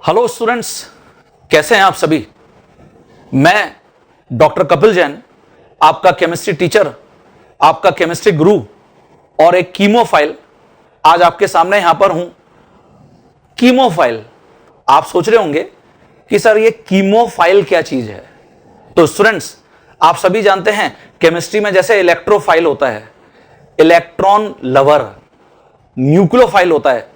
Hello students, कैसे हैं आप सभी। मैं डॉक्टर कपिल जैन, आपका केमिस्ट्री टीचर, आपका केमिस्ट्री गुरु और एक कीमोफाइल आज आपके सामने यहां पर हूं। कीमोफाइल, आप सोच रहे होंगे कि सर ये कीमोफाइल क्या चीज है। तो स्टूडेंट्स, आप सभी जानते हैं केमिस्ट्री में जैसे इलेक्ट्रोफाइल होता है, इलेक्ट्रॉन लवर, न्यूक्लियोफाइल होता है,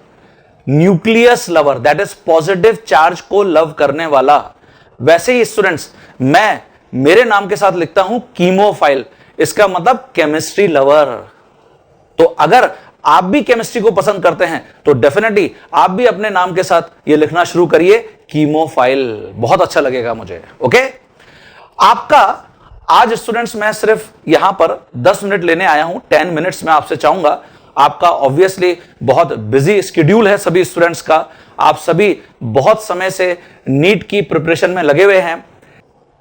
nucleus lover, that is positive charge को लव करने वाला। वैसे ही स्टूडेंट्स, मैं मेरे नाम के साथ लिखता हूं कीमोफाइल, इसका मतलब केमिस्ट्री लवर। तो अगर आप भी केमिस्ट्री को पसंद करते हैं तो डेफिनेटली आप भी अपने नाम के साथ ये लिखना शुरू करिए, कीमोफाइल। बहुत अच्छा लगेगा मुझे। ओके, आपका आज स्टूडेंट्स मैं सिर्फ यहां पर 10 मिनट लेने आया हूं। 10 मिनट्स में आपसे चाहूंगा, आपका ऑब्वियसली बहुत बिजी स्केड्यूल है सभी स्टूडेंट्स का, आप सभी बहुत समय से नीट की प्रिपरेशन में लगे हुए हैं।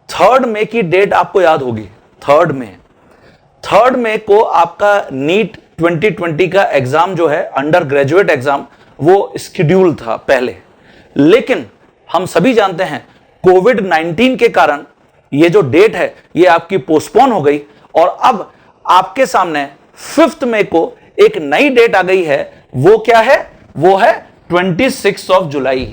3 मई की डेट आपको याद होगी, 3 मई को आपका नीट 2020 का एग्जाम जो है, अंडर ग्रेजुएट एग्जाम, वो स्केड्यूल था पहले। लेकिन हम सभी जानते हैं कोविड-19 के कारण ये जो डेट है ये आपकी पोस्टपोन हो गई और अब आपके सामने 5 मई को एक नई डेट आ गई है। वो क्या है? वो है 26 जुलाई।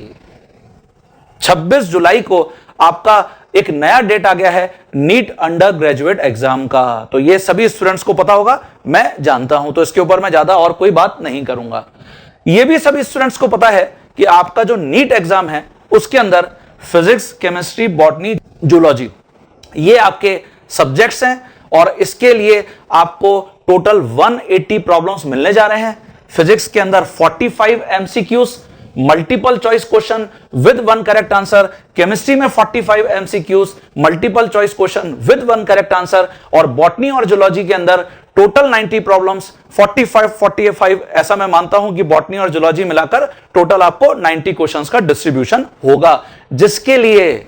26 जुलाई को आपका एक नया डेट आ गया है नीट अंडर ग्रेजुएट एग्जाम का। तो ये सभी स्टूडेंट्स को पता होगा, मैं जानता हूं, तो इसके ऊपर मैं ज्यादा और कोई बात नहीं करूंगा। ये भी सभी स्टूडेंट्स को पता है कि आपका जो नीट एग्जाम है उसके अंदर फिजिक्स, केमिस्ट्री, बॉटनी, जूलॉजी, ये आपके सब्जेक्ट्स हैं और इसके लिए आपको टोटल 180 प्रॉब्लम्स मिलने जा रहे हैं। फिजिक्स के अंदर 45 MCQs, multiple choice question with 1 correct answer, chemistry में 45 MCQs, multiple choice question with 1 correct answer, और बॉटनी और जूलॉजी के अंदर टोटल 90 प्रॉब्लम्स, 45 ऐसा मैं मानता हूं कि बॉटनी और जूलॉजी मिलाकर टोटल आपको 90 क्वेश्चंस का डिस्ट्रीब्यूशन होगा, जिसके लिए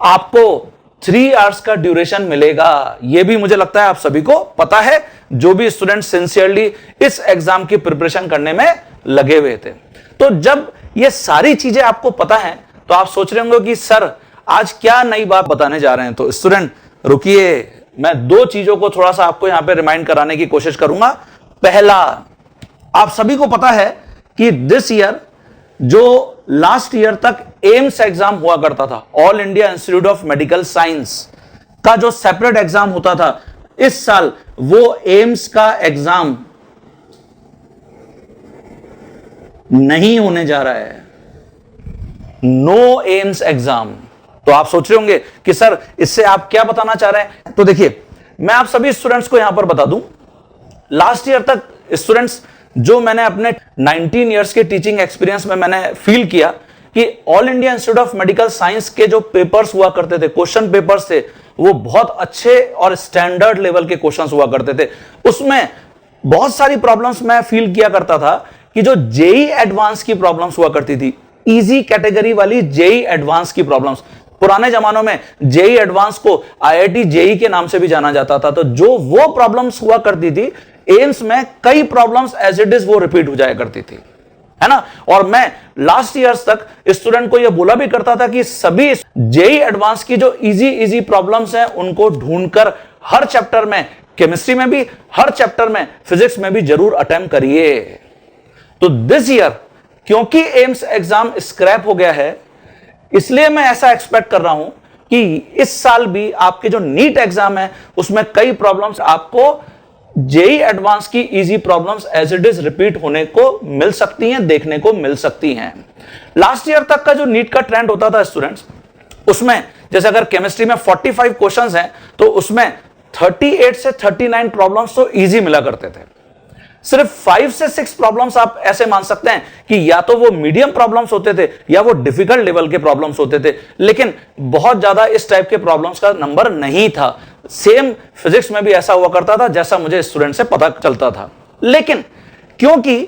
आपको 3 आवर्स का ड्यूरेशन मिलेगा। यह भी मुझे लगता है आप सभी को पता है, जो भी स्टूडेंट सिंसियरली इस एग्जाम की प्रिपरेशन करने में लगे हुए थे। तो जब ये सारी चीजें आपको पता है तो आप सोच रहे होंगे कि सर आज क्या नई बात बताने जा रहे हैं। तो स्टूडेंट रुकिए, मैं 2 चीजों को थोड़ा सा आपको यहां पे रिमाइंड कराने की कोशिश करूंगा। पहला, आप सभी को पता है कि दिस ईयर, जो लास्ट ईयर तक एम्स एग्जाम हुआ करता था, all India institute of medical science का जो सेपरेट एग्जाम होता था, इस साल वो एम्स का एग्जाम नहीं होने जा रहा है। No AIIMS exam. तो आप सोच रहे होंगे कि सर इससे आप क्या बताना चाह रहे हैं। तो देखिए, मैं आप सभी स्टूडेंट्स को यहां पर बता दूं, लास्ट ईयर तक स्टूडेंट्स, जो मैंने अपने 19 इयर्स के टीचिंग एक्सपीरियंस में मैंने फील किया कि all India institute of medical science के जो पेपर्स हुआ करते थे, क्वेश्चन पेपर्स थे, वो बहुत अच्छे और स्टैंडर्ड लेवल के क्वेश्चंस हुआ करते थे। उसमें बहुत सारी प्रॉब्लम्स मैं फील किया करता था कि जो जेई एडवांस की प्रॉब्लम्स हुआ करती थी, इजी कैटेगरी वाली जेई एडवांस की प्रॉब्लम्स, पुराने जमानों में जेई एडवांस को आईआईटी जेई के नाम से भी जाना जाता था। तो जो वो प्रॉब्लम्स हुआ करती थी एम्स में, कई प्रॉब्लम्स एज इट इज वो रिपीट हो जाया करती थी, है ना। और मैं लास्ट ईयर्स तक स्टूडेंट को ये बोला भी करता था कि सभी जेई एडवांस की जो इजी प्रॉब्लम्स हैं उनको ढूंढकर हर चैप्टर में, केमिस्ट्री में भी, हर चैप्टर में, फिजिक्स में भी जरूर अटेम्प्ट करिए। तो दिस ईयर क्योंकि एम्स एग्जाम स्क्रैप हो गया है, इसलिए मैं ऐसा एक्सपेक्ट कर रहा हूं कि इस साल भी आपके जो नीट एग्जाम है उसमें कई प्रॉब्लम्स आपको जेई एडवांस की easy problems as it is repeat होने को मिल सकती हैं, देखने को मिल सकती हैं। लास्ट ईयर तक का जो नीट का ट्रेंड होता था स्टूडेंट्स, उसमें जैसे अगर केमिस्ट्री में 45 क्वेश्चंस हैं तो उसमें 38 से 39 प्रॉब्लम्स तो इजी मिला करते थे। सिर्फ 5 से 6 प्रॉब्लम्स आप ऐसे मान सकते हैं कि या तो वो मीडियम प्रॉब्लम्स होते थे या वो डिफिकल्ट लेवल के प्रॉब्लम्स होते थे, लेकिन बहुत ज्यादा इस टाइप के प्रॉब्लम्स का नंबर नहीं था। सेम फिजिक्स में भी ऐसा हुआ करता था जैसा मुझे स्टूडेंट से पता चलता था। लेकिन क्योंकि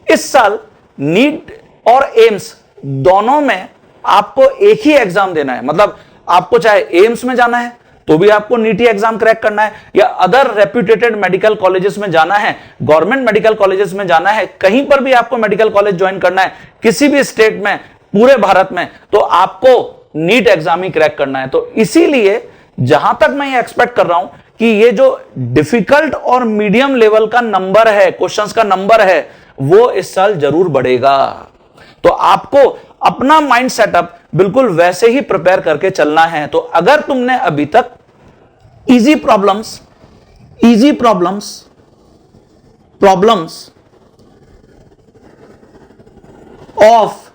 इस साल नीट और एम्स दोनों में आपको एक ही एग्जाम देना है, मतलब आपको चाहे एम्स में जाना है तो भी आपको नीट एग्जाम क्रैक करना है, या अदर रेप्यूटेटेड मेडिकल कॉलेजेस में जाना है, गवर्नमेंट मेडिकल कॉलेजेस में जाना है, कहीं पर भी आपको मेडिकल कॉलेज ज्वाइन करना है, किसी भी स्टेट में पूरे भारत में, तो आपको नीट एग्जाम ही क्रैक करना है। तो इसीलिए जहां तक मैं ये एक्सपेक्ट कर रहा हूं कि ये जो डिफिकल्ट और मीडियम लेवल का नंबर है, क्वेश्चंस का नंबर है, वो इस साल जरूर बढ़ेगा। तो आपको अपना माइंड सेटअप बिल्कुल वैसे ही प्रिपेयर करके चलना है। तो अगर तुमने अभी तक easy problems of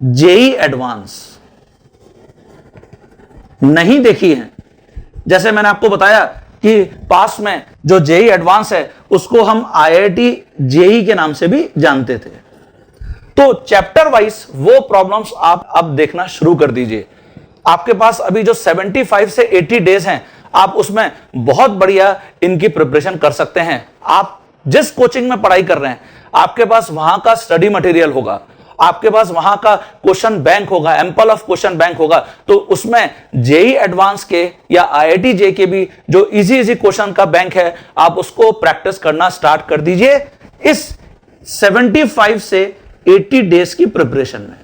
JEE advance नहीं देखी है, जैसे मैंने आपको बताया कि पास में जो जेई एडवांस है उसको हम आईआईटी जेई के नाम से भी जानते थे, तो चैप्टर वाइज वो प्रॉब्लम्स आप अब देखना शुरू कर दीजिए। आपके पास अभी जो 75 से 80 डेज हैं, आप उसमें बहुत बढ़िया इनकी प्रिपरेशन कर सकते हैं। आप जिस कोचिंग में पढ़ाई कर रहे हैं, आपके पास वहां का स्टडी मटेरियल होगा, आपके पास वहां का क्वेश्चन बैंक होगा, एम्पल ऑफ क्वेश्चन बैंक होगा, तो उसमें जेई एडवांस के या आईआईटी जे के भी जो इजी क्वेश्चन का बैंक है, आप उसको प्रैक्टिस करना स्टार्ट कर दीजिए इस 75 से 80 डेज की प्रिपरेशन में।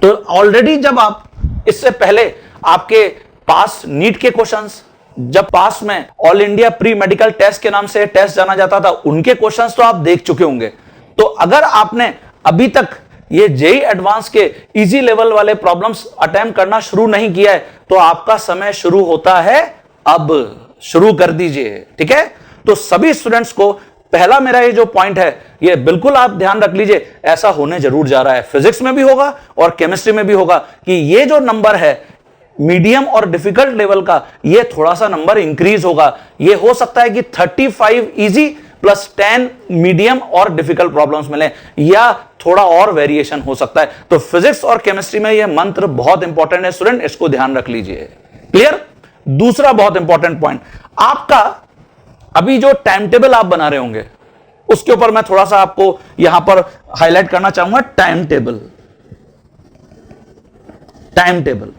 तो ऑलरेडी जब आप इससे पहले आपके पास नीट के क्वेश्चंस, जब पास में all India pre medical test के नाम से टेस्ट जाना जाता था, उनके क्वेश्चंस तो आप देख चुके होंगे। तो अगर आपने अभी तक ये जेई एडवांस के इजी लेवल वाले प्रॉब्लम्स अटेम्प्ट करना शुरू नहीं किया है, तो आपका समय शुरू होता है अब, शुरू कर दीजिए। ठीक है, तो सभी स्टूडेंट्स को पहला मेरा ये जो पॉइंट है, ये बिल्कुल आप ध्यान रख लीजिए, ऐसा होने जरूर जा रहा है। फिजिक्स में भी होगा और केमिस्ट्री में भी होगा कि ये जो नंबर है मीडियम और डिफिकल्ट लेवल का, ये थोड़ा सा नंबर इंक्रीज होगा। ये हो सकता है कि 35 इजी प्लस 10 मीडियम और डिफिकल्ट प्रॉब्लम्स मिले, या थोड़ा और वेरिएशन हो सकता है। तो फिजिक्स और केमिस्ट्री में यह मंत्र बहुत इंपॉर्टेंट है स्टूडेंट, इसको ध्यान रख लीजिए। क्लियर? दूसरा बहुत इंपॉर्टेंट पॉइंट, आपका अभी जो टाइम टेबल आप बना रहे होंगे, उसके ऊपर मैं थोड़ा सा आपको यहां पर हाईलाइट करना चाहूंगा। टाइम टेबल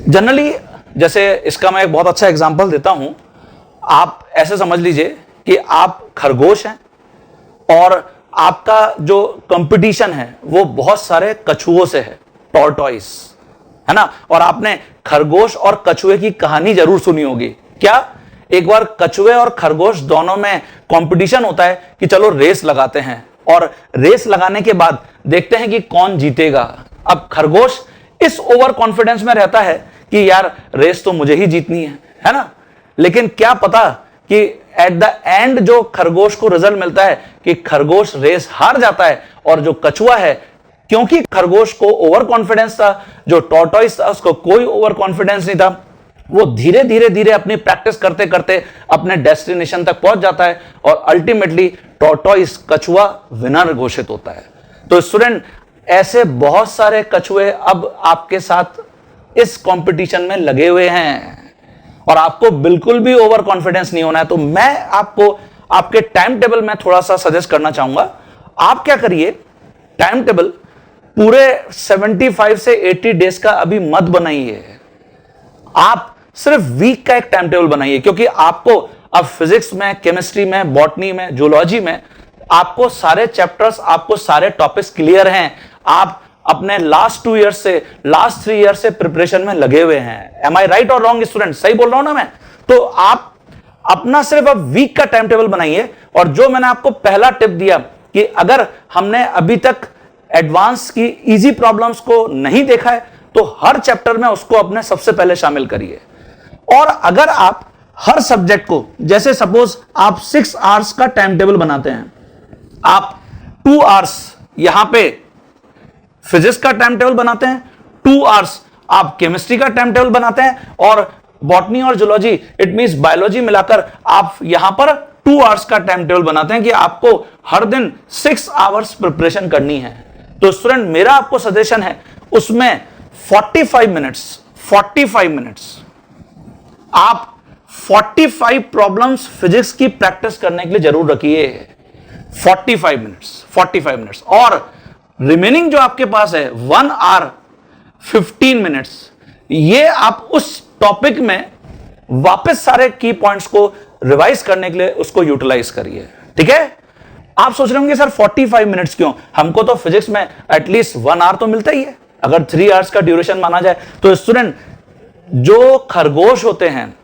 जनरली, जैसे इसका मैं एक बहुत अच्छा एग्जांपल देता हूं, आप ऐसे समझ लीजिए कि आप खरगोश हैं और आपका जो कंपटीशन है वो बहुत सारे कछुओं से है, टॉर्टॉइस, है ना। और आपने खरगोश और कछुए की कहानी जरूर सुनी होगी। क्या एक बार कछुए और खरगोश दोनों में कंपटीशन होता है कि चलो रेस लगाते हैं, और रेस लगाने के बाद देखते हैं कि कौन जीतेगा। अब खरगोश इस ओवर कॉन्फिडेंस में रहता है कि यार रेस तो मुझे ही जीतनी है ना। लेकिन क्या पता कि एट द एंड जो खरगोश को रिजल्ट मिलता है कि खरगोश रेस हार जाता है, और जो कछुआ है, क्योंकि खरगोश को ओवर कॉन्फिडेंस था, जो टॉर्टॉइस था उसको कोई ओवर कॉन्फिडेंस नहीं था, वो धीरे धीरे अपनी प्रैक्टिस करते करते अपने डेस्टिनेशन तक पहुंच जाता है, और अल्टीमेटली टॉर्टॉइस, कछुआ विनर घोषित होता है। तो स्टूडेंट, ऐसे बहुत सारे कछुए अब आपके साथ इस कंपटीशन में लगे हुए हैं, और आपको बिल्कुल भी ओवर कॉन्फिडेंस नहीं होना है। तो मैं आपको आपके टाइम टेबल में थोड़ा सा सजेस्ट करना चाहूंगा। आप क्या करिए, टाइम टेबल पूरे 75 से 80 डेज का अभी मत बनाइए, आप सिर्फ वीक का एक टाइम टेबल बनाइए, क्योंकि आपको अब फिजिक्स में, केमिस्ट्री में, बॉटनी में, जूलॉजी में आपको सारे चैप्टर्स, आपको सारे टॉपिक्स क्लियर हैं। आप अपने लास्ट 2 ईयर से, लास्ट 3 ईयर से प्रिपरेशन में लगे हुए हैं। एम आई राइट और रॉन्ग स्टूडेंट? सही बोल रहा हूं ना मैं? तो आप अपना सिर्फ अब वीक का टाइम टेबल बनाइए, और जो मैंने आपको पहला टिप दिया कि अगर हमने अभी तक एडवांस की इजी प्रॉब्लम्स को नहीं देखा है, तो हर चैप्टर में उसको अपने सबसे पहले शामिल करिए। और अगर आप हर सब्जेक्ट को, जैसे सपोज आप 6 आवर्स का टाइम टेबल बनाते हैं, आप 2 आवर्स यहां पे फिजिक्स का टाइम टेबल बनाते हैं, 2 आवर्स आप केमिस्ट्री का टाइम टेबल बनाते हैं, और बॉटनी और जूलॉजी, इट मींस बायोलॉजी मिलाकर आप यहां पर 2 आवर्स का टाइम टेबल बनाते हैं कि आपको हर दिन 6 आवर्स प्रिपरेशन करनी है। तो स्टूडेंट, मेरा आपको सजेशन है, उसमें 45 मिनट्स आप 45 प्रॉब्लम्स फिजिक्स की प्रैक्टिस करने के लिए जरूर रखिए। 45 मिनट्स, और रिमेनिंग जो आपके पास है 1 आवर 15 मिनट्स, ये आप उस टॉपिक में वापस सारे की पॉइंट्स को रिवाइज करने के लिए उसको यूटिलाइज करिए। ठीक है? आप सोच रहे होंगे सर 45 मिनट्स क्यों, हमको तो फिजिक्स में एटलीस्ट 1 आवर तो मिलता ही है, अगर 3 आवर्स का ड्यूरेशन माना जाए। तो स्टूडेंट, जो खरगोश होते हैं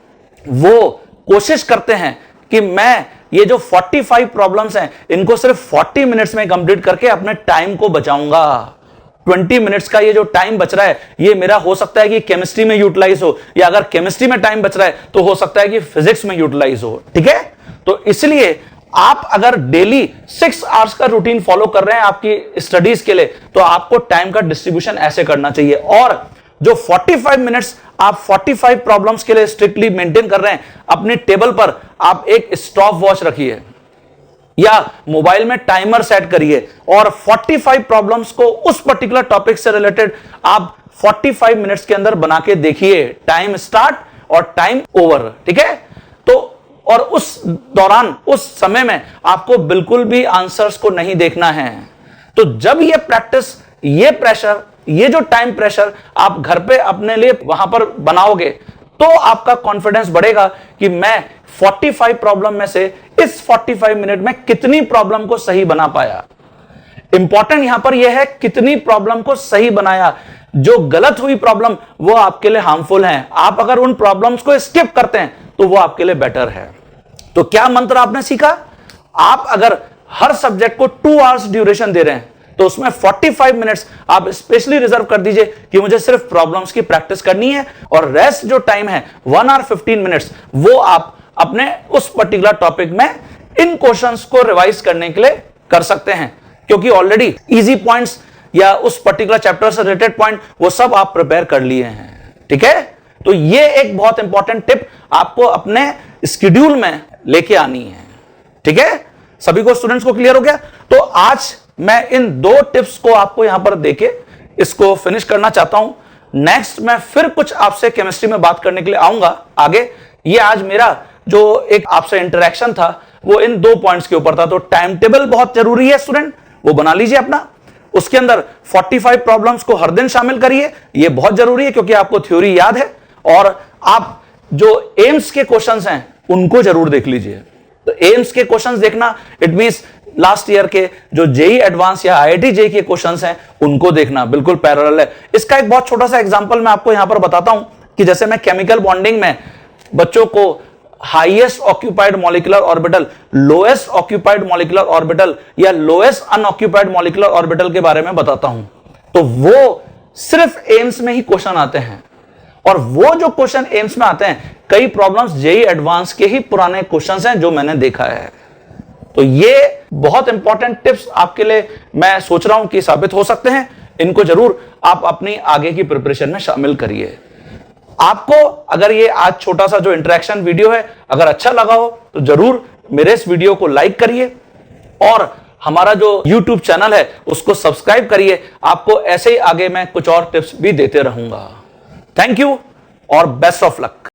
वो कोशिश करते हैं कि मैं ये जो 45 प्रॉब्लम्स हैं इनको सिर्फ 40 मिनट्स में कंप्लीट करके अपने टाइम को बचाऊंगा। 20 मिनट्स का ये जो टाइम बच रहा है ये मेरा हो सकता है कि केमिस्ट्री में यूटिलाइज हो, या अगर केमिस्ट्री में टाइम बच रहा है तो हो सकता है कि फिजिक्स में यूटिलाइज हो। ठीक है, तो इसलिए आप अगर डेली 6 आवर्स का रूटीन फॉलो कर रहे हैं आपकी स्टडीज के लिए, तो आपको टाइम का डिस्ट्रीब्यूशन ऐसे करना चाहिए। और जो 45 मिनट्स आप 45 प्रॉब्लम्स के लिए स्ट्रिक्टली मेंटेन कर रहे हैं, अपने टेबल पर आप एक स्टॉप वॉच रखिए या मोबाइल में टाइमर सेट करिए और 45 प्रॉब्लम्स को उस पर्टिकुलर टॉपिक से रिलेटेड आप 45 मिनट्स के अंदर बना के देखिए, टाइम स्टार्ट और टाइम ओवर। ठीक है, तो और उस दौरान उस समय में आपको बिल्कुल भी आंसर्स को नहीं देखना है। तो जब ये प्रैक्टिस, ये प्रेशर, ये जो टाइम प्रेशर आप घर पे अपने लिए वहां पर बनाओगे, तो आपका कॉन्फिडेंस बढ़ेगा कि मैं 45 प्रॉब्लम में से इस 45 मिनट में कितनी प्रॉब्लम को सही बना पाया। इंपॉर्टेंट यहां पर यह है कितनी प्रॉब्लम को सही बनाया। जो गलत हुई प्रॉब्लम वो आपके लिए हार्मफुल है, आप अगर उन प्रॉब्लम्स को स्किप करते हैं तो वो आपके लिए बेटर है। तो क्या मंत्र आपने सीखा, आप अगर हर सब्जेक्ट को 2 आवर्स ड्यूरेशन दे रहे हैं तो उसमें 45 मिनट्स आप स्पेशली रिजर्व कर दीजिए कि मुझे सिर्फ प्रॉब्लम्स की प्रैक्टिस करनी है, और रेस्ट जो टाइम है 1 आवर 15 मिनट्स वो आप अपने उस पर्टिकुलर टॉपिक में इन क्वेश्चंस को रिवाइज करने के लिए कर सकते हैं, क्योंकि ऑलरेडी इजी पॉइंट्स या उस पर्टिकुलर चैप्टर से रिलेटेड पॉइंट वो सब आप प्रिपेयर कर लिए हैं। ठीक है, तो ये एक बहुत इंपॉर्टेंट टिप आपको अपने स्केड्यूल में लेके आनी है। ठीक है, सभी को स्टूडेंट्स को क्लियर हो गया। तो आज मैं इन 2 टिप्स को आपको यहां पर देके इसको फिनिश करना चाहता हूं। नेक्स्ट मैं फिर कुछ आपसे केमिस्ट्री में बात करने के लिए आऊंगा आगे। ये आज मेरा जो एक आपसे इंटरेक्शन था वो इन 2 पॉइंट्स के ऊपर था। तो टाइम टेबल बहुत जरूरी है स्टूडेंट, वो बना लीजिए अपना, उसके अंदर 45 प्रॉब्लम्स को हर दिन शामिल करिए, ये बहुत जरूरी है क्योंकि आपको थ्योरी याद है। और आप जो एम्स के क्वेश्चंस हैं उनको जरूर देख लीजिए। तो एम्स के क्वेश्चंस देखना इट मींस लास्ट ईयर के जो जेई एडवांस या आईआईटी जेई के क्वेश्चंस हैं उनको देखना, बिल्कुल पैरेलल है। इसका एक बहुत छोटा सा एग्जांपल मैं आपको यहां पर बताता हूं कि जैसे मैं केमिकल बॉन्डिंग में बच्चों को highest occupied molecular orbital, lowest occupied molecular orbital या लोएस्ट अनऑक्यूपाइड मॉलिक्यूलर ऑर्बिटल के बारे में बताता हूं, तो वो सिर्फ एम्स में ही क्वेश्चन आते हैं। और वो जो क्वेश्चन एम्स में आते हैं, कई प्रॉब्लम्स जेई एडवांस के ही पुराने क्वेश्चंस हैं जो मैंने देखा है। तो ये बहुत इंपॉर्टेंट टिप्स आपके लिए मैं सोच रहा हूं कि साबित हो सकते हैं। इनको जरूर आप अपनी आगे की प्रिपरेशन में शामिल करिए। आपको अगर ये आज छोटा सा जो इंटरेक्शन वीडियो है अगर अच्छा लगा हो तो जरूर मेरे इस वीडियो को लाइक करिए और हमारा जो YouTube चैनल है उसको सब्सक्राइब करिए। आपको ऐसे ही आगे मैं कुछ और टिप्स भी देते रहूंगा। थैंक यू और बेस्ट ऑफ लक।